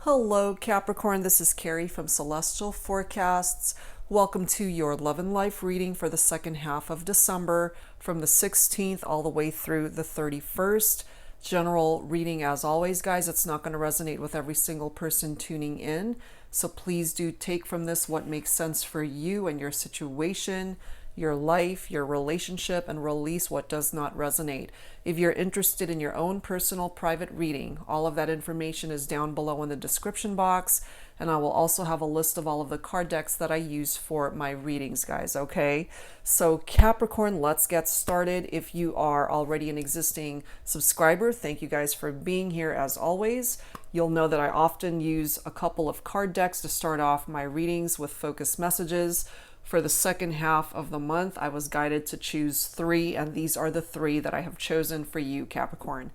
Hello, Capricorn. This is Carrie from Celestial Forecasts. Welcome to your Love and Life reading for the second half of December from the 16th all the way through the 31st. General reading as always, guys. It's not going to resonate with every single person tuning in. So please do take from this what makes sense for you and your situation, your life, your relationship, and release what does not resonate. If you're interested in your own personal private reading, all of that information is down below in the description box, and I will also have a list of all of the card decks that I use for my readings, guys, okay? So Capricorn, let's get started. If you are already an existing subscriber, thank you guys for being here as always. You'll know that I often use a couple of card decks to start off my readings with focus messages. For the second half of the month, I was guided to choose three, and these are the three that I have chosen for you, Capricorn.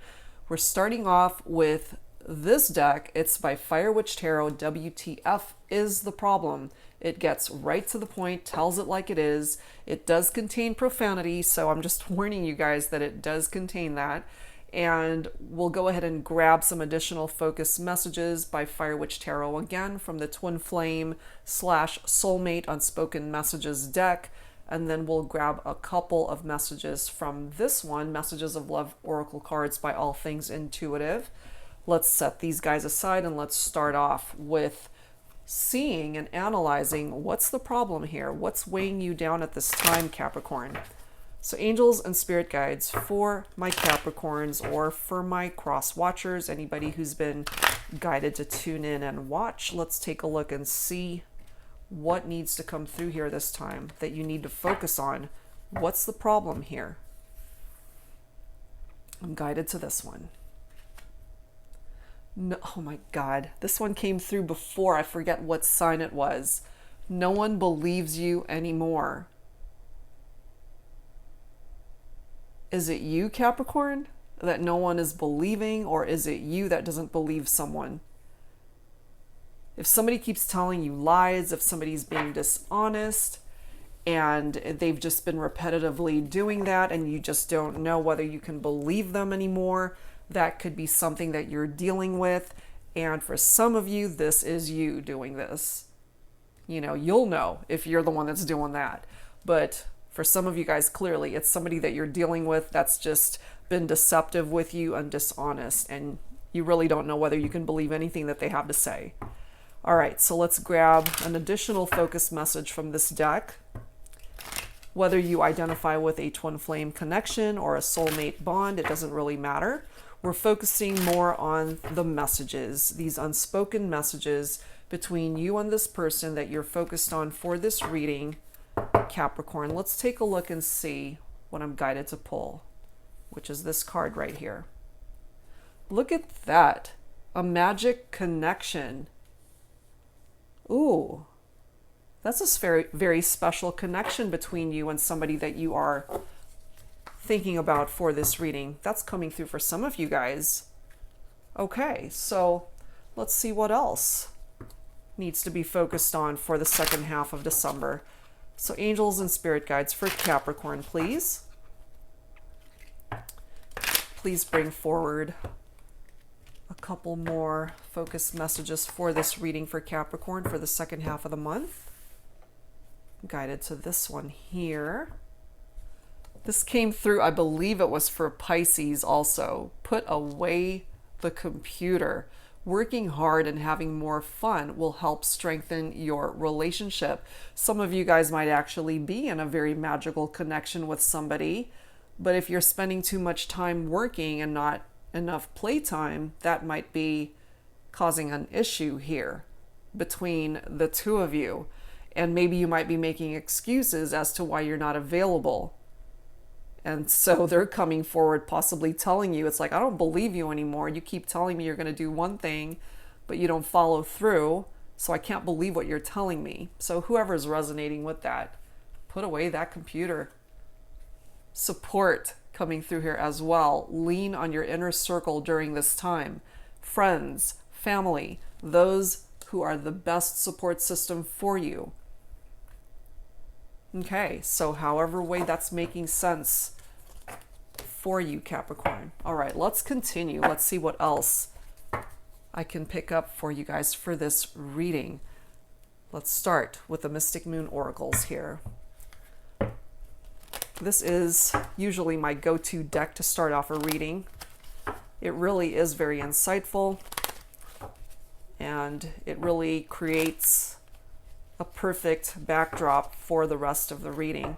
We're starting off with this deck. It's by Fire Witch Tarot. WTF is the problem? It gets right to the point, tells it like it is. It does contain profanity, so I'm just warning you guys that it does contain that. And we'll go ahead and grab some additional focus messages by Fire Witch Tarot again from the Twin Flame / Soulmate Unspoken Messages deck. And then we'll grab a couple of messages from this one, Messages of Love Oracle cards by All Things Intuitive. Let's set these guys aside and let's start off with seeing and analyzing what's the problem here. What's weighing you down at this time, Capricorn? So angels and spirit guides for my Capricorns or for my cross watchers, anybody who's been guided to tune in and watch, let's take a look and see what needs to come through here this time that you need to focus on. What's the problem here? I'm guided to this one. No, oh my God, this one came through before. I forget what sign it was. No one believes you anymore. Is it you, Capricorn, that no one is believing, or is it you that doesn't believe someone? If somebody keeps telling you lies, if somebody's being dishonest, and they've just been repetitively doing that, and you just don't know whether you can believe them anymore, that could be something that you're dealing with. And for some of you, this is you doing this. You know, you'll know if you're the one that's doing that. But for some of you guys, clearly, it's somebody that you're dealing with that's just been deceptive with you and dishonest, and you really don't know whether you can believe anything that they have to say. All right, so let's grab an additional focus message from this deck. Whether you identify with a twin flame connection or a soulmate bond, it doesn't really matter. We're focusing more on the messages, these unspoken messages between you and this person that you're focused on for this reading, Capricorn. Let's take a look and see what I'm guided to pull, which is this card right here. Look at that. A magic connection. Ooh, that's a very, very special connection between you and somebody that you are thinking about for this reading. That's coming through for some of you guys. Okay, so let's see what else needs to be focused on for the second half of December. So angels and spirit guides for Capricorn, please. Please bring forward a couple more focus messages for this reading for Capricorn for the second half of the month. I'm guided to this one here. This came through, I believe it was for Pisces also. Put away the computer. Working hard and having more fun will help strengthen your relationship. Some of you guys might actually be in a very magical connection with somebody, but if you're spending too much time working and not enough playtime, that might be causing an issue here between the two of you. And maybe you might be making excuses as to why you're not available. And so they're coming forward, possibly telling you, it's like, I don't believe you anymore. You keep telling me you're going to do one thing, but you don't follow through. So I can't believe what you're telling me. So whoever's resonating with that, put away that computer. Support coming through here as well. Lean on your inner circle during this time. Friends, family, those who are the best support system for you. Okay, so however way that's making sense for you, Capricorn. All right, let's continue. Let's see what else I can pick up for you guys for this reading. Let's start with the Mystic Moon Oracles here. This is usually my go-to deck to start off a reading. It really is very insightful, and it really creates a perfect backdrop for the rest of the reading.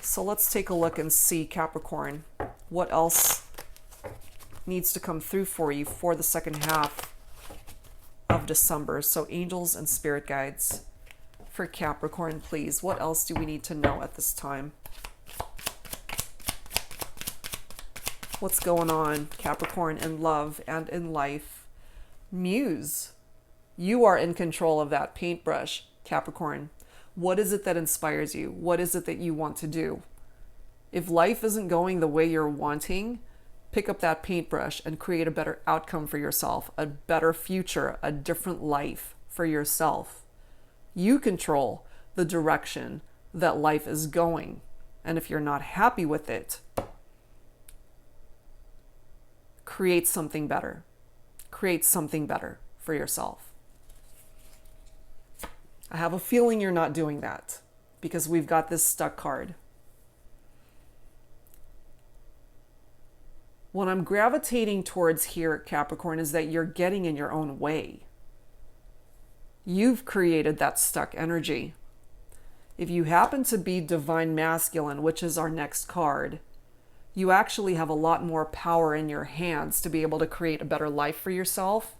So let's take a look and see, Capricorn, what else needs to come through for you for the second half of December. So angels and spirit guides for Capricorn, please. What else do we need to know at this time? What's going on, Capricorn, in love and in life? Muse, you are in control of that paintbrush, Capricorn. What is it that inspires you? What is it that you want to do? If life isn't going the way you're wanting, pick up that paintbrush and create a better outcome for yourself, a better future, a different life for yourself. You control the direction that life is going. And if you're not happy with it, create something better. Create something better for yourself. I have a feeling you're not doing that because we've got this stuck card. What I'm gravitating towards here, Capricorn, is that you're getting in your own way. You've created that stuck energy. If you happen to be Divine Masculine, which is our next card, you actually have a lot more power in your hands to be able to create a better life for yourself,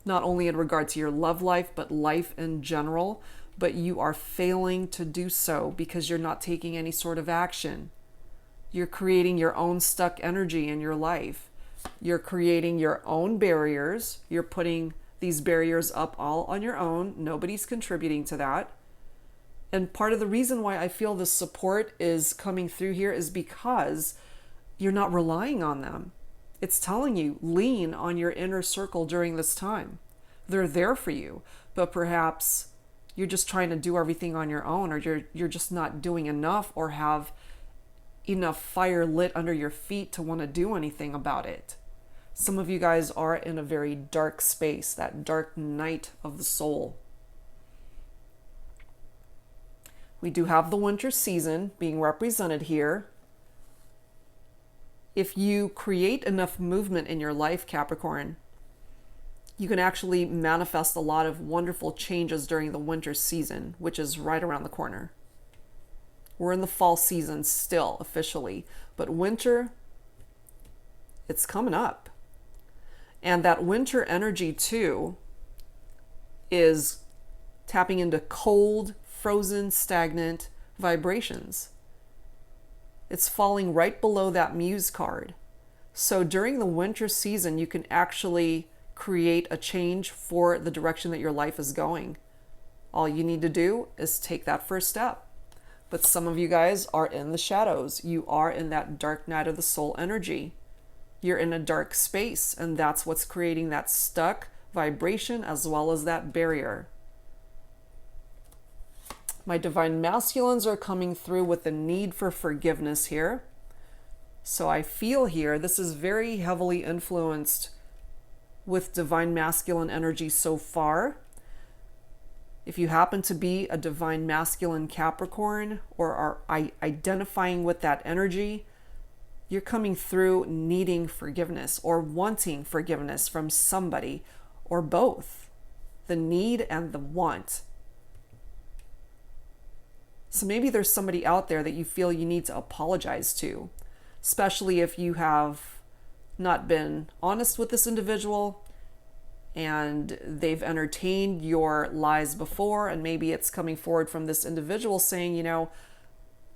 not only in regard to your love life, but life in general. But you are failing to do so because you're not taking any sort of action. You're creating your own stuck energy in your life. You're creating your own barriers. You're putting these barriers up all on your own. Nobody's contributing to that. And part of the reason why I feel the support is coming through here is because you're not relying on them. It's telling you, lean on your inner circle during this time. They're there for you, but perhaps you're just trying to do everything on your own, or you're just not doing enough or have enough fire lit under your feet to want to do anything about it. Some of you guys are in a very dark space, that dark night of the soul. We do have the winter season being represented here. If you create enough movement in your life, Capricorn, you can actually manifest a lot of wonderful changes during the winter season, which is right around the corner. We're in the fall season still, officially, but winter, it's coming up. And that winter energy, too, is tapping into cold, frozen, stagnant vibrations. It's falling right below that Muse card. So during the winter season, you can actually create a change for the direction that your life is going. All you need to do is take that first step. But some of you guys are in the shadows. You are in that dark night of the soul energy. You're in a dark space, and that's what's creating that stuck vibration as well as that barrier. My Divine Masculines are coming through with the need for forgiveness here. So I feel here this is very heavily influenced with Divine Masculine energy so far. If you happen to be a Divine Masculine Capricorn or are identifying with that energy, you're coming through needing forgiveness or wanting forgiveness from somebody or both. The need and the want. So maybe there's somebody out there that you feel you need to apologize to, especially if you have not been honest with this individual and they've entertained your lies before, and maybe it's coming forward from this individual saying,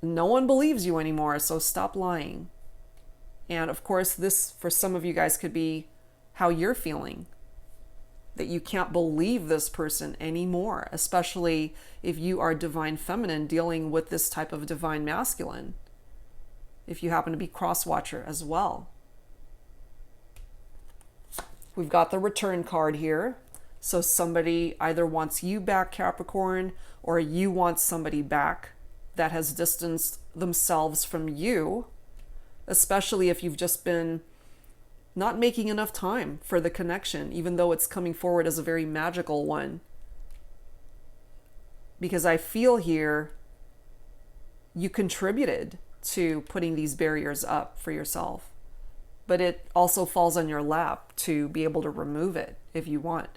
no one believes you anymore, so stop lying. And of course, this for some of you guys could be how you're feeling, that you can't believe this person anymore, especially if you are Divine Feminine dealing with this type of Divine Masculine, if you happen to be cross-watcher as well. We've got the return card here. So somebody either wants you back, Capricorn, or you want somebody back that has distanced themselves from you, especially if you've just been not making enough time for the connection, even though it's coming forward as a very magical one. Because I feel here you contributed to putting these barriers up for yourself, but it also falls on your lap to be able to remove it if you want.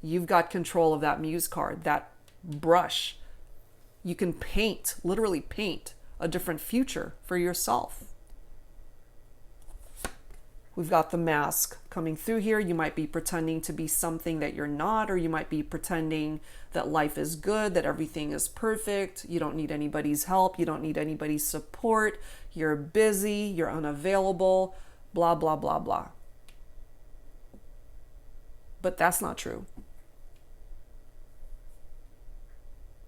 You've got control of that muse card, that brush. You can paint, literally paint a different future for yourself. We've got the mask coming through here. You might be pretending to be something that you're not, or you might be pretending that life is good, that everything is perfect. You don't need anybody's help. You don't need anybody's support. You're busy. You're unavailable. Blah, blah, blah, blah. But that's not true.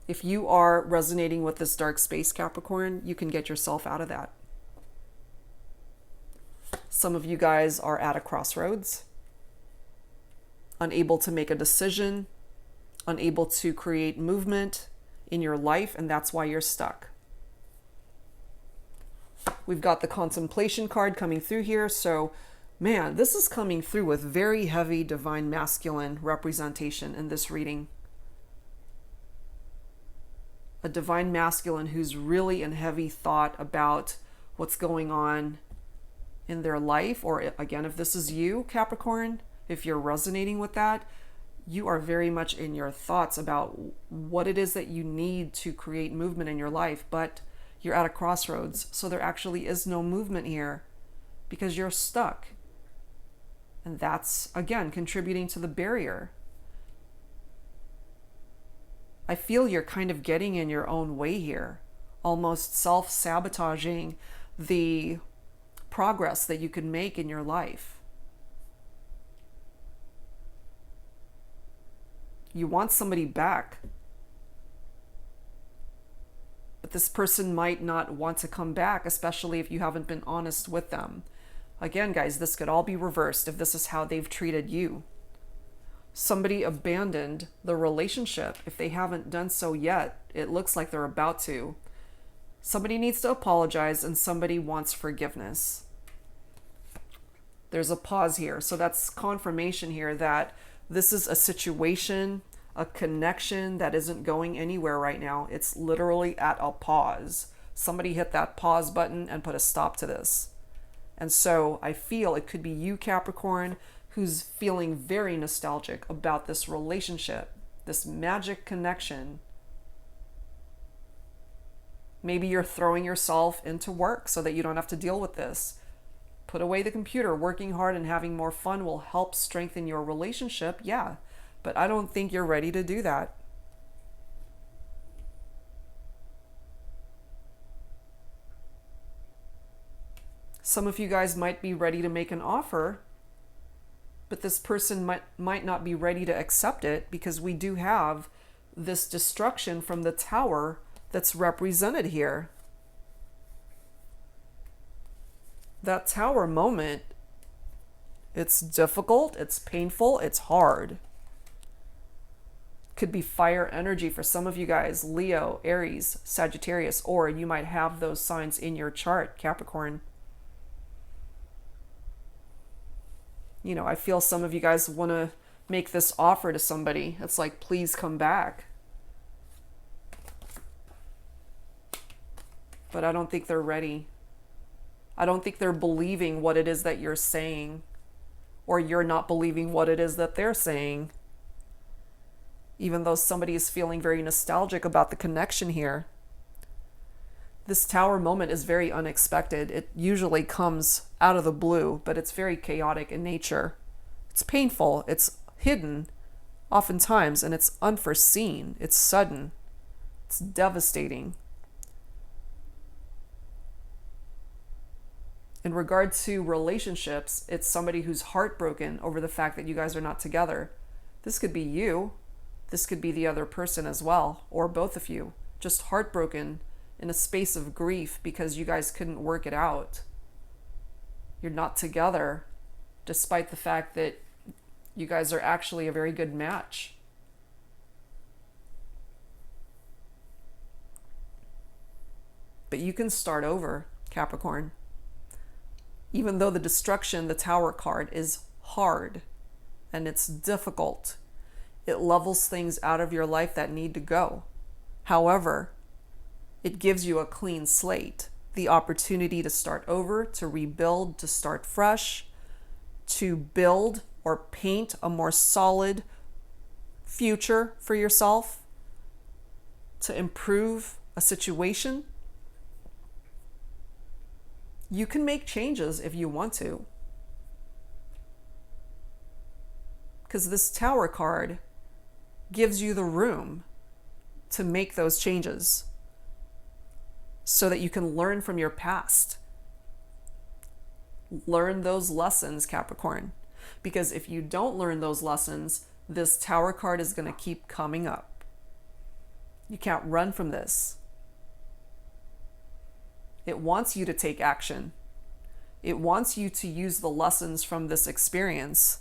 If you are resonating with this dark space, Capricorn, you can get yourself out of that. Some of you guys are at a crossroads, unable to make a decision, unable to create movement in your life, and that's why you're stuck. We've got the contemplation card coming through here. So, man, this is coming through with very heavy divine masculine representation in this reading. A divine masculine who's really in heavy thought about what's going on in their life. Or again, if this is you, Capricorn, if you're resonating with that, you are very much in your thoughts about what it is that you need to create movement in your life, but you're at a crossroads. So there actually is no movement here because you're stuck. And that's, again, contributing to the barrier. I feel you're kind of getting in your own way here, almost self-sabotaging the progress that you can make in your life. You want somebody back, but this person might not want to come back, especially if you haven't been honest with them. Again, guys, this could all be reversed if this is how they've treated you. Somebody abandoned the relationship. If they haven't done so yet, it looks like they're about to. Somebody needs to apologize and somebody wants forgiveness. There's a pause here. So that's confirmation here that this is a situation, a connection that isn't going anywhere right now. It's literally at a pause. Somebody hit that pause button and put a stop to this. And so I feel it could be you, Capricorn, who's feeling very nostalgic about this relationship, this magic connection. Maybe you're throwing yourself into work so that you don't have to deal with this. Put away the computer. Working hard and having more fun will help strengthen your relationship. Yeah, but I don't think you're ready to do that. Some of you guys might be ready to make an offer, but this person might not be ready to accept it because we do have this destruction from the tower that's represented here. That tower moment, it's difficult, it's painful, it's hard. Could be fire energy for some of you guys, Leo, Aries, Sagittarius, or you might have those signs in your chart, Capricorn. You know, I feel some of you guys want to make this offer to somebody. It's like, please come back. But I don't think they're ready. I don't think they're believing what it is that you're saying, or you're not believing what it is that they're saying. Even though somebody is feeling very nostalgic about the connection here. This tower moment is very unexpected. It usually comes out of the blue, but it's very chaotic in nature. It's painful, it's hidden oftentimes, and it's unforeseen. It's sudden. It's devastating. In regard to relationships, it's somebody who's heartbroken over the fact that you guys are not together. This could be you. This could be the other person as well, or both of you. Just heartbroken in a space of grief because you guys couldn't work it out. You're not together, despite the fact that you guys are actually a very good match. But you can start over, Capricorn. Even though the destruction, the Tower card, is hard and it's difficult, it levels things out of your life that need to go. However, it gives you a clean slate, the opportunity to start over, to rebuild, to start fresh, to build or paint a more solid future for yourself, to improve a situation. You can make changes if you want to. Because this Tower card gives you the room to make those changes so that you can learn from your past. Learn those lessons, Capricorn. Because if you don't learn those lessons, this Tower card is going to keep coming up. You can't run from this. It wants you to take action. It wants you to use the lessons from this experience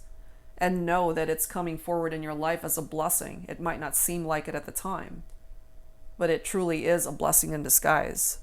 and know that it's coming forward in your life as a blessing. It might not seem like it at the time, but it truly is a blessing in disguise.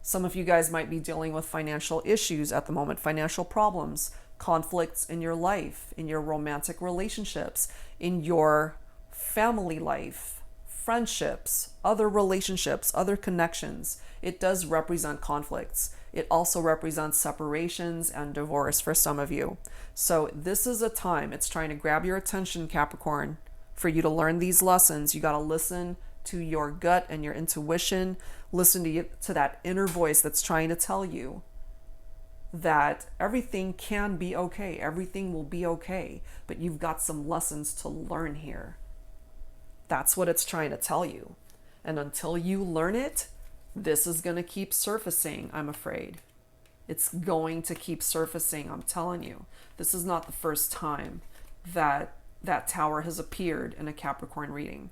Some of you guys might be dealing with financial issues at the moment, financial problems, conflicts in your life, in your romantic relationships, in your family life, friendships, other relationships, other connections. It does represent conflicts. It also represents separations and divorce for some of you. So this is a time, it's trying to grab your attention, Capricorn, for you to learn these lessons. You got to listen to your gut and your intuition. Listen to that inner voice that's trying to tell you that everything can be okay. Everything will be okay. But you've got some lessons to learn here. That's what it's trying to tell you. And until you learn it, this is going to keep surfacing, I'm afraid. It's going to keep surfacing, I'm telling you. This is not the first time that that Tower has appeared in a Capricorn reading.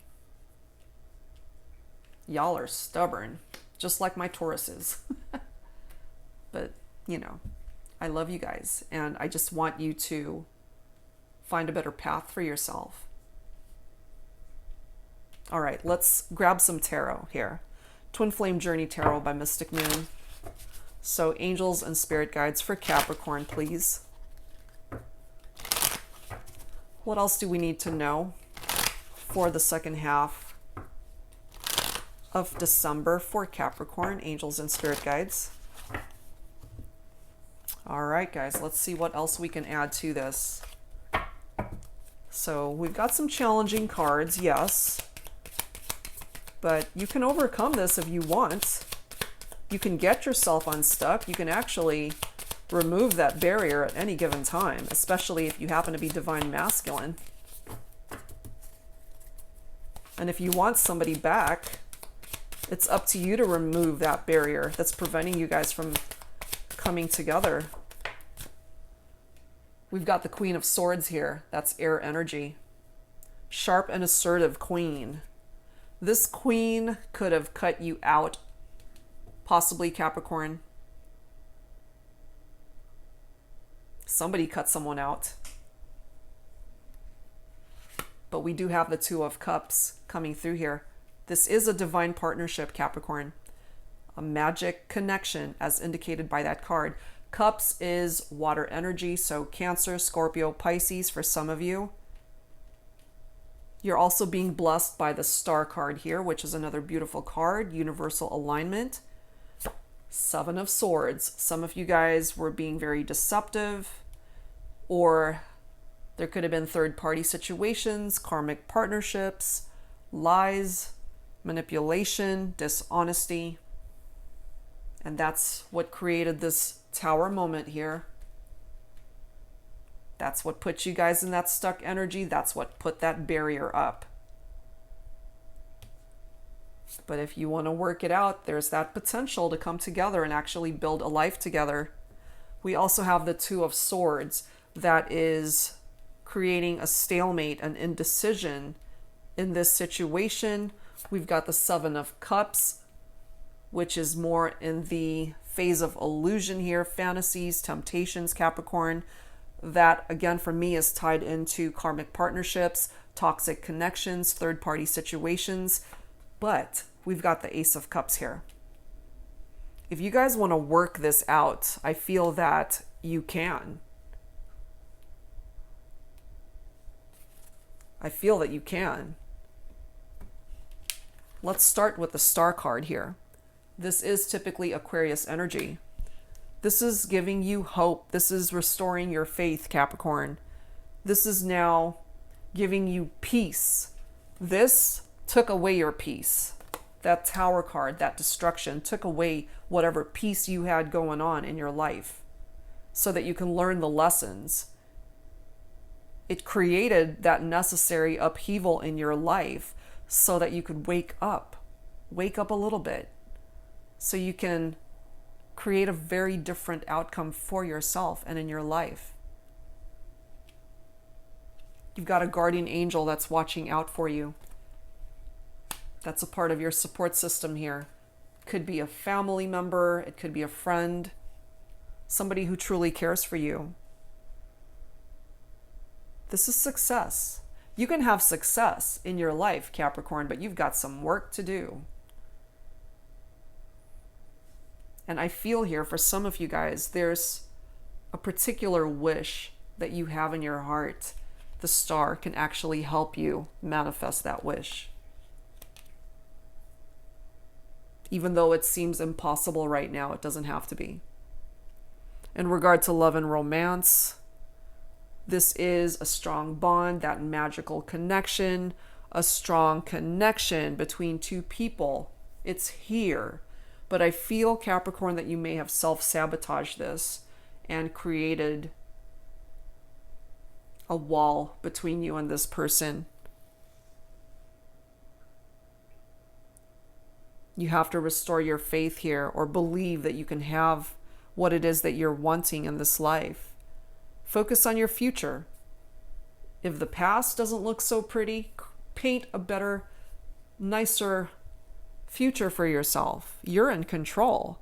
Y'all are stubborn, just like my Tauruses. But, you know, I love you guys, and I just want you to find a better path for yourself. All right, let's grab some tarot here. Twin Flame Journey Tarot by Mystic Moon. So angels and spirit guides for Capricorn, please. What else do we need to know for the second half of December for Capricorn, angels and spirit guides? All right, guys, let's see what else we can add to this. So we've got some challenging cards, yes. But you can overcome this if you want. You can get yourself unstuck. You can actually remove that barrier at any given time, especially if you happen to be divine masculine. And if you want somebody back, it's up to you to remove that barrier that's preventing you guys from coming together. We've got the Queen of Swords here. That's air energy. Sharp and assertive queen. This queen could have cut you out, possibly Capricorn. Somebody cut someone out. But we do have the Two of Cups coming through here. This is a divine partnership, Capricorn. A magic connection, as indicated by that card. Cups is water energy, so Cancer, Scorpio, Pisces for some of you. You're also being blessed by the Star card here, which is another beautiful card, universal alignment. Seven of Swords. Some of you guys were being very deceptive, or there could have been third-party situations, karmic partnerships, lies, manipulation, dishonesty. And that's what created this Tower moment here. That's what put you guys in that stuck energy. That's what put that barrier up. But if you want to work it out, there's that potential to come together and actually build a life together. We also have the Two of Swords. That is creating a stalemate, an indecision in this situation. We've got the Seven of Cups, which is more in the phase of illusion here, fantasies, temptations, Capricorn. That, again, for me, is tied into karmic partnerships, toxic connections, third-party situations. But we've got the Ace of Cups here. If you guys want to work this out, I feel that you can. I feel that you can. Let's start with the Star card here. This is typically Aquarius energy. This is giving you hope. This is restoring your faith, Capricorn. This is now giving you peace. This took away your peace. That Tower card, that destruction, took away whatever peace you had going on in your life so that you can learn the lessons. It created that necessary upheaval in your life so that you could wake up a little bit, so you can create a very different outcome for yourself and in your life. You've got a guardian angel that's watching out for you. That's a part of your support system here. Could be a family member, it could be a friend, somebody who truly cares for you. This is success. You can have success in your life, Capricorn, but you've got some work to do. And I feel here for some of you guys, there's a particular wish that you have in your heart. The Star can actually help you manifest that wish. Even though it seems impossible right now, it doesn't have to be. In regard to love and romance, this is a strong bond, that magical connection, a strong connection between two people. It's here. But I feel, Capricorn, that you may have self-sabotaged this and created a wall between you and this person. You have to restore your faith here, or believe that you can have what it is that you're wanting in this life. Focus on your future. If the past doesn't look so pretty, paint a better, nicer future for yourself. You're in control.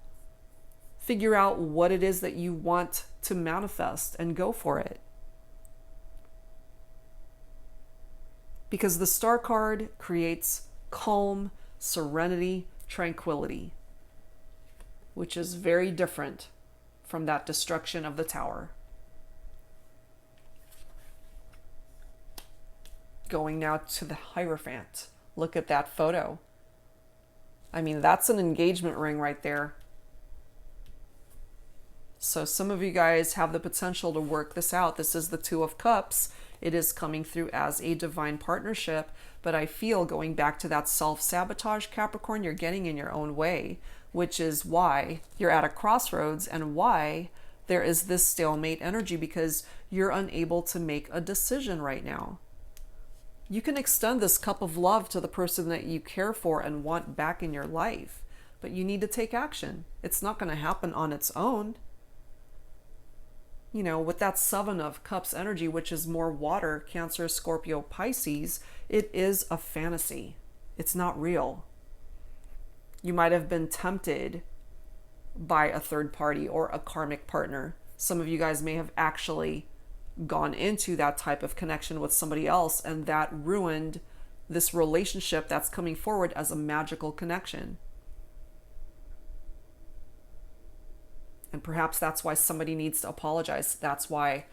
Figure out what it is that you want to manifest and go for it. Because the Star card creates calm, serenity, tranquility, which is very different from that destruction of the Tower. Going now to the Hierophant. Look at that photo. I mean, that's an engagement ring right there. So some of you guys have the potential to work this out. This is the Two of Cups. It is coming through as a divine partnership, but I feel, going back to that self-sabotage, Capricorn, you're getting in your own way, which is why you're at a crossroads and why there is this stalemate energy, because you're unable to make a decision right now. You can extend this cup of love to the person that you care for and want back in your life, but you need to take action. It's not going to happen on its own. You know, with that Seven of Cups energy, which is more water, Cancer, Scorpio, Pisces, it is a fantasy. It's not real. You might have been tempted by a third party or a karmic partner. Some of you guys may have actually gone into that type of connection with somebody else, and that ruined this relationship that's coming forward as a magical connection. And perhaps that's why somebody needs to apologize. That's why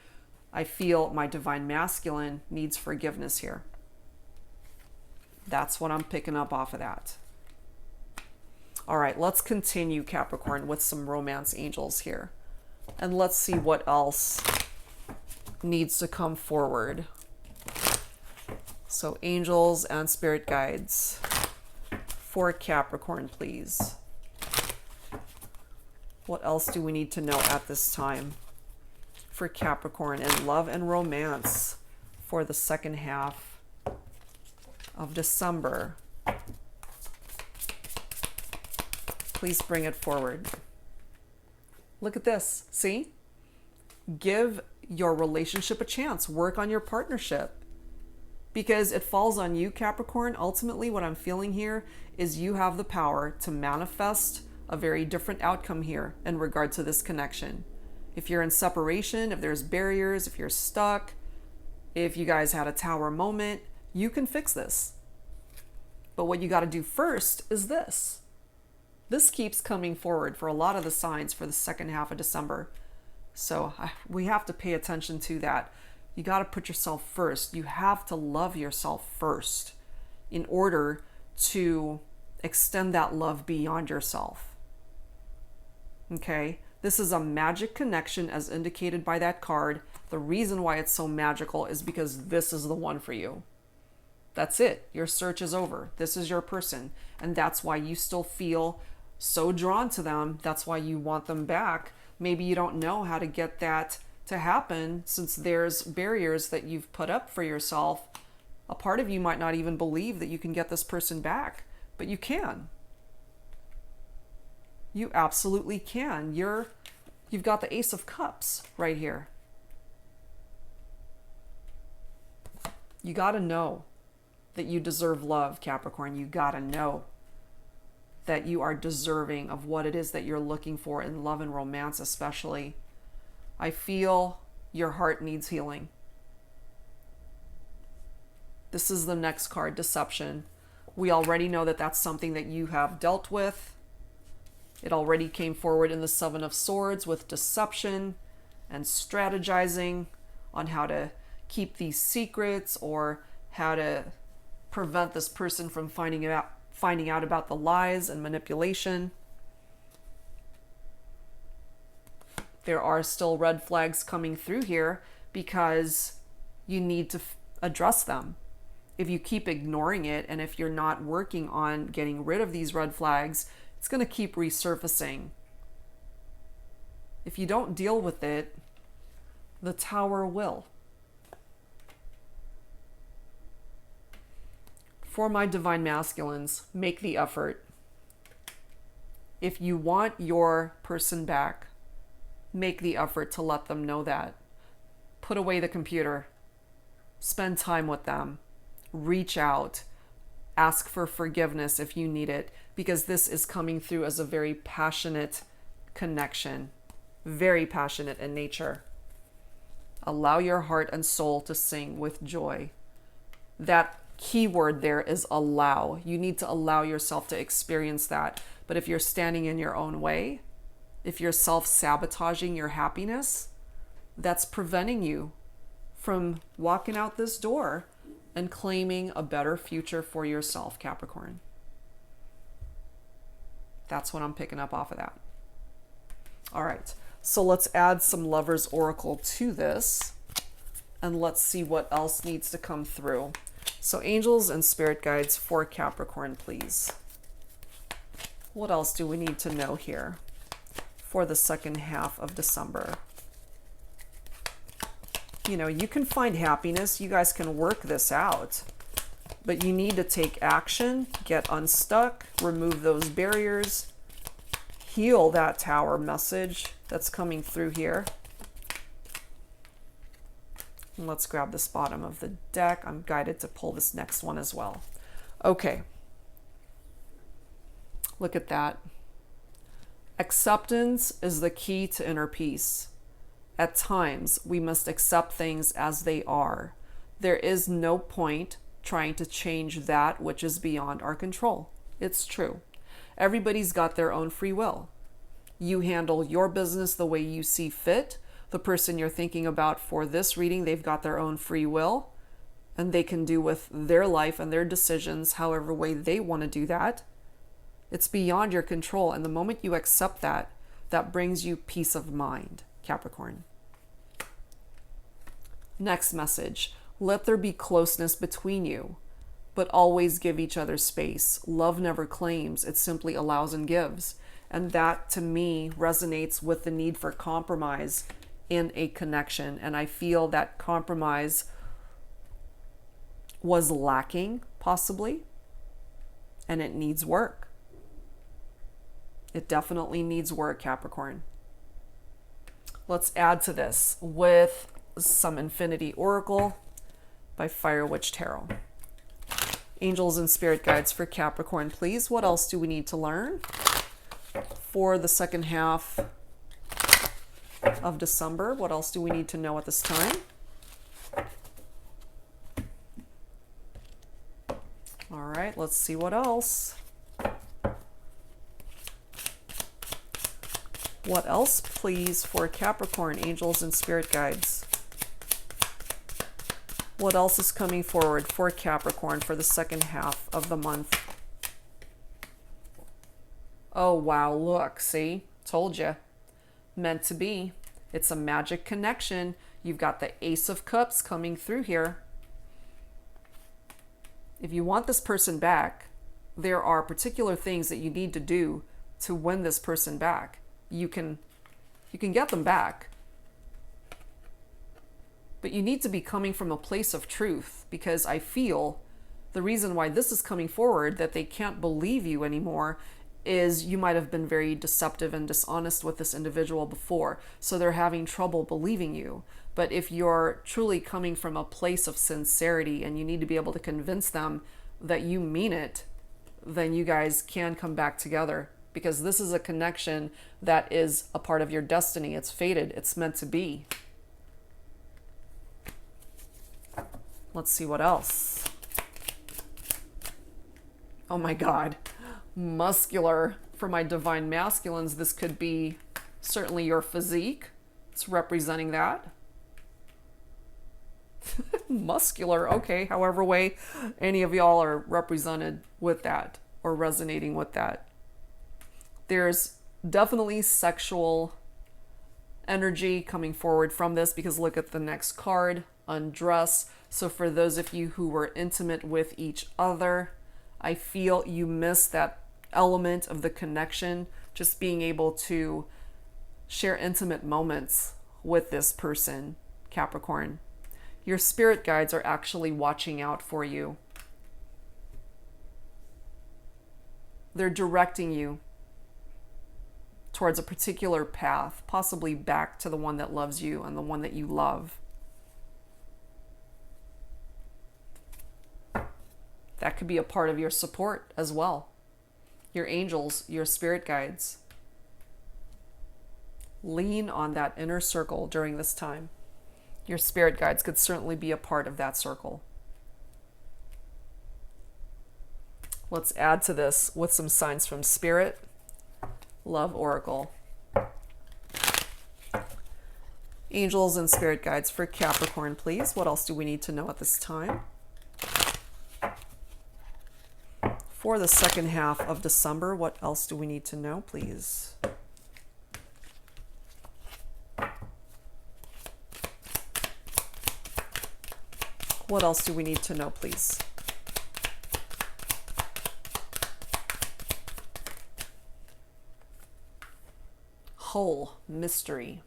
I feel my divine masculine needs forgiveness here. That's what I'm picking up off of that. All right, let's continue, Capricorn, with some romance angels here. And let's see what else needs to come forward. So angels and spirit guides for Capricorn, please. What else do we need to know at this time for Capricorn in love and romance for the second half of December? Please bring it forward. Look at this. See? Give your relationship a chance. Work on your partnership. Because it falls on you, Capricorn. Ultimately, what I'm feeling here is you have the power to manifest a very different outcome here in regard to this connection. If you're in separation, if there's barriers, if you're stuck, if you guys had a Tower moment, you can fix this. But what you got to do first is this. This keeps coming forward for a lot of the signs for the second half of December. So we have to pay attention to that. You got to put yourself first. You have to love yourself first in order to extend that love beyond yourself. Okay? This is a magic connection as indicated by that card. The reason why it's so magical is because this is the one for you. That's it. Your search is over. This is your person. And that's why you still feel so drawn to them. That's why you want them back. Maybe you don't know how to get that to happen since there's barriers that you've put up for yourself. A part of you might not even believe that you can get this person back, but you can. You absolutely can. You've got the Ace of Cups right here. You got to know that you deserve love, Capricorn. You got to know that you are deserving of what it is that you're looking for in love and romance, especially. I feel your heart needs healing. This is the next card, Deception. We already know that that's something that you have dealt with. It already came forward in the Seven of Swords with deception and strategizing on how to keep these secrets or how to prevent this person from finding out about the lies and manipulation. There are still red flags coming through here because you need to address them. If you keep ignoring it and if you're not working on getting rid of these red flags, it's going to keep resurfacing. If you don't deal with it, the Tower will. For my divine masculines, make the effort. If you want your person back, make the effort to let them know that. Put away the computer. Spend time with them. Reach out. Ask for forgiveness if you need it, because this is coming through as a very passionate connection. Very passionate in nature. Allow your heart and soul to sing with joy. That key word there is allow. You need to allow yourself to experience that. But if you're standing in your own way, if you're self-sabotaging your happiness, that's preventing you from walking out this door and claiming a better future for yourself, Capricorn. That's what I'm picking up off of that. All right, so let's add some Lover's Oracle to this, and let's see what else needs to come through. So angels and spirit guides for Capricorn, please. What else do we need to know here for the second half of December? You know, you can find happiness. You guys can work this out. But you need to take action, get unstuck, remove those barriers, heal that Tower message that's coming through here. And let's grab this bottom of the deck. I'm guided to pull this next one as well. Okay. Look at that. Acceptance is the key to inner peace. At times, we must accept things as they are. There is no point trying to change that which is beyond our control. It's true. Everybody's got their own free will. You handle your business the way you see fit. The person you're thinking about for this reading, they've got their own free will, and they can do with their life and their decisions however way they want to do that. It's beyond your control, and the moment you accept that, that brings you peace of mind, Capricorn. Next message. Let there be closeness between you, but always give each other space. Love never claims, it simply allows and gives. And that, to me, resonates with the need for compromise in a connection. And I feel that compromise was lacking, possibly, and it needs work. It definitely needs work, Capricorn. Let's add to this with some Infinity Oracle by Fire Witch Tarot. Angels and spirit guides for Capricorn, please. What else do we need to learn for the second half of December? What else do we need to know at this time? All right, let's see what else. What else, please, for Capricorn, angels and spirit guides? What else is coming forward for Capricorn for the second half of the month? Oh, wow, look, see? Told you. Meant to be. It's a magic connection. You've got the Ace of Cups coming through here. If you want this person back, there are particular things that you need to do to win this person back. You can get them back. But you need to be coming from a place of truth, because I feel the reason why this is coming forward, that they can't believe you anymore, is you might have been very deceptive and dishonest with this individual before. So they're having trouble believing you. But if you're truly coming from a place of sincerity and you need to be able to convince them that you mean it, then you guys can come back together, because this is a connection that is a part of your destiny. It's fated. It's meant to be. Let's see what else. Oh my God. Muscular. For my divine masculines, this could be certainly your physique. It's representing that. Muscular. Okay. However way any of y'all are represented with that or resonating with that. There's definitely sexual energy coming forward from this, because look at the next card, undress. So for those of you who were intimate with each other, I feel you missed that element of the connection, just being able to share intimate moments with this person, Capricorn. Your spirit guides are actually watching out for you. They're directing you towards a particular path, possibly back to the one that loves you and the one that you love. That could be a part of your support as well. Your angels, your spirit guides. Lean on that inner circle during this time. Your spirit guides could certainly be a part of that circle. Let's add to this with some signs from Spirit. Love Oracle. Angels and spirit guides for Capricorn, please. What else do we need to know at this time? For the second half of December, what else do we need to know, please? What else do we need to know, please? Whole mystery.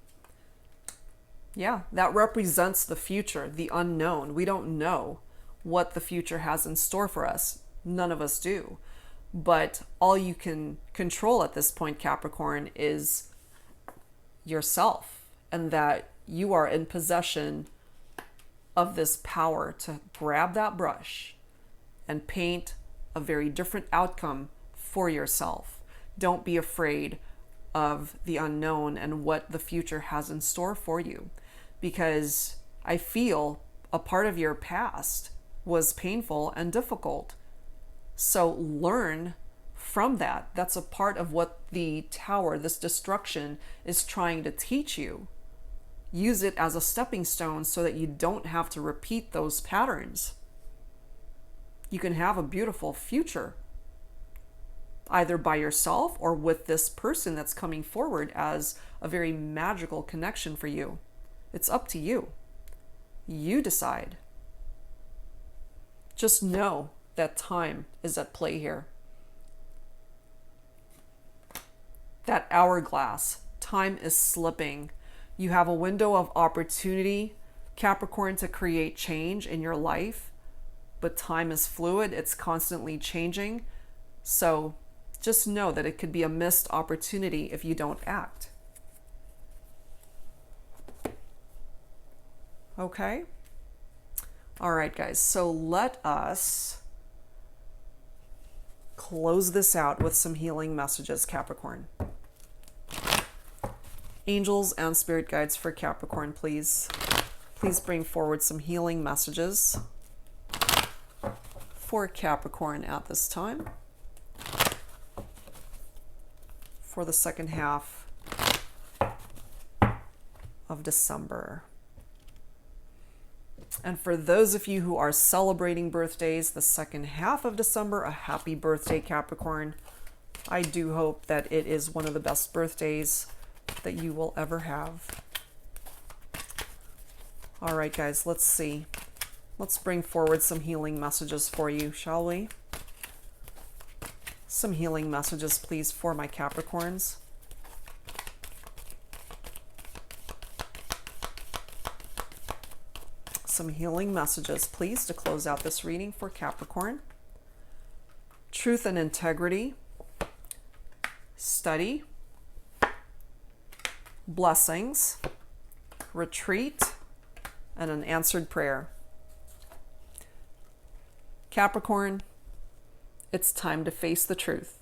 Yeah, that represents the future, the unknown. We don't know what the future has in store for us. None of us do. But all you can control at this point, Capricorn, is yourself, and that you are in possession of this power to grab that brush and paint a very different outcome for yourself. Don't be afraid of the unknown and what the future has in store for you, because I feel a part of your past was painful and difficult. So learn from that. That's a part of what the tower, this destruction, is trying to teach you. Use it as a stepping stone so that you don't have to repeat those patterns. You can have a beautiful future, either by yourself or with this person that's coming forward as a very magical connection for you. It's up to you. You decide. Just know that time is at play here. That hourglass, time is slipping. You have a window of opportunity, Capricorn, to create change in your life, but time is fluid. It's constantly changing. So just know that it could be a missed opportunity if you don't act. Okay? All right, guys. So let us close this out with some healing messages, Capricorn. Angels and spirit guides for Capricorn, please. Please bring forward some healing messages for Capricorn at this time. For the second half of December. And for those of you who are celebrating birthdays the second half of December, a happy birthday, Capricorn. I do hope that it is one of the best birthdays that you will ever have. All right, guys, let's see. Let's bring forward some healing messages for you, shall we? Some healing messages, please, for my Capricorns. Some healing messages, please, to close out this reading for Capricorn. Truth and integrity. Study. Blessings. Retreat. And an answered prayer. Capricorn, it's time to face the truth.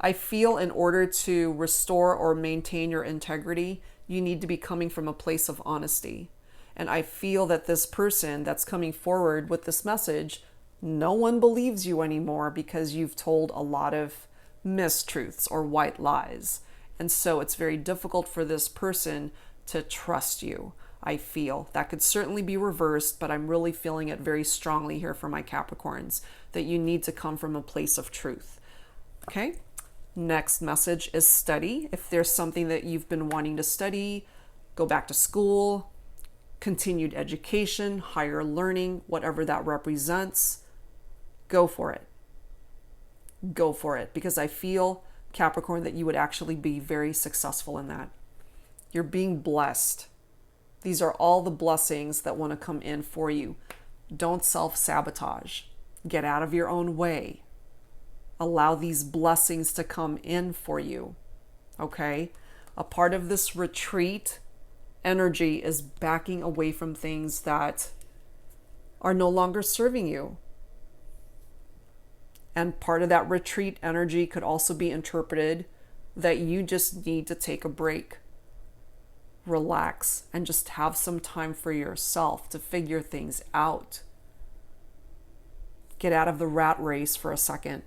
I feel in order to restore or maintain your integrity, you need to be coming from a place of honesty. And I feel that this person that's coming forward with this message, no one believes you anymore because you've told a lot of mistruths or white lies. And so it's very difficult for this person to trust you. I feel that could certainly be reversed, but I'm really feeling it very strongly here for my Capricorns, that you need to come from a place of truth. Okay. Next message is study. If there's something that you've been wanting to study, go back to school, continued education, higher learning, whatever that represents, go for it. Go for it, because I feel, Capricorn, that you would actually be very successful in that. You're being blessed. These are all the blessings that want to come in for you. Don't self-sabotage. Get out of your own way. Allow these blessings to come in for you. Okay? A part of this retreat energy is backing away from things that are no longer serving you. And part of that retreat energy could also be interpreted that you just need to take a break, relax, and just have some time for yourself to figure things out. Get out of the rat race for a second.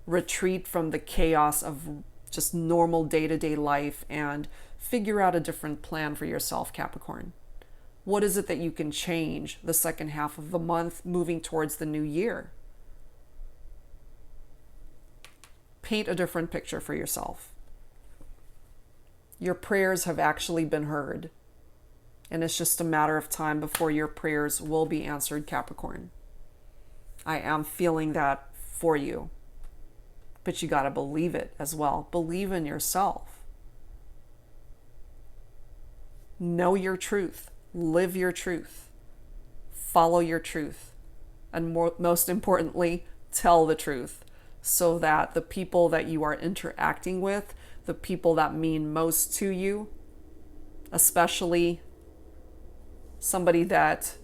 Retreat from the chaos of just normal day-to-day life and figure out a different plan for yourself, Capricorn. What is it that you can change the second half of the month moving towards the new year? Paint a different picture for yourself. Your prayers have actually been heard, and it's just a matter of time before your prayers will be answered, Capricorn. I am feeling that for you, but you got to believe it as well. Believe in yourself. Know your truth. Live your truth. Follow your truth. And most importantly, tell the truth, so that the people that you are interacting with, the people that mean most to you, especially somebody that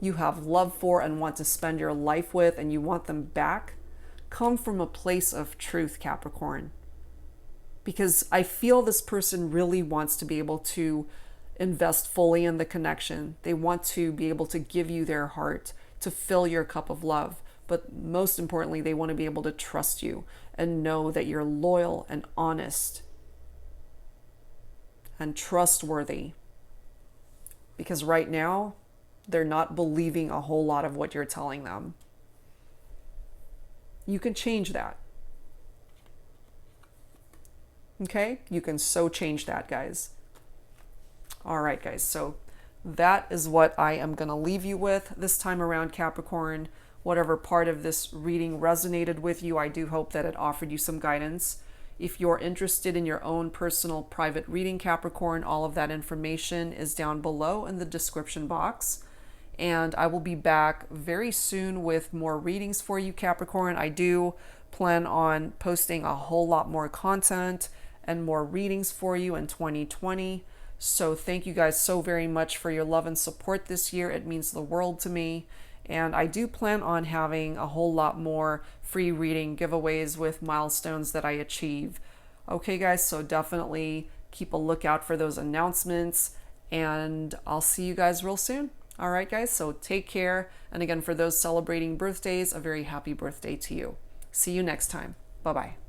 you have love for and want to spend your life with and you want them back, come from a place of truth, Capricorn. Because I feel this person really wants to be able to invest fully in the connection. They want to be able to give you their heart, to fill your cup of love. But most importantly, they want to be able to trust you and know that you're loyal and honest and trustworthy. Because right now, they're not believing a whole lot of what you're telling them. You can change that. Okay? You can so change that, guys. All right, guys. So that is what I am going to leave you with this time around, Capricorn. Whatever part of this reading resonated with you, I do hope that it offered you some guidance. If you're interested in your own personal private reading, Capricorn, all of that information is down below in the description box. And I will be back very soon with more readings for you, Capricorn. I do plan on posting a whole lot more content and more readings for you in 2020. So thank you guys so very much for your love and support this year. It means the world to me. And I do plan on having a whole lot more free reading giveaways with milestones that I achieve. Okay, guys, so definitely keep a lookout for those announcements. And I'll see you guys real soon. All right, guys, so take care. And again, for those celebrating birthdays, a very happy birthday to you. See you next time. Bye-bye.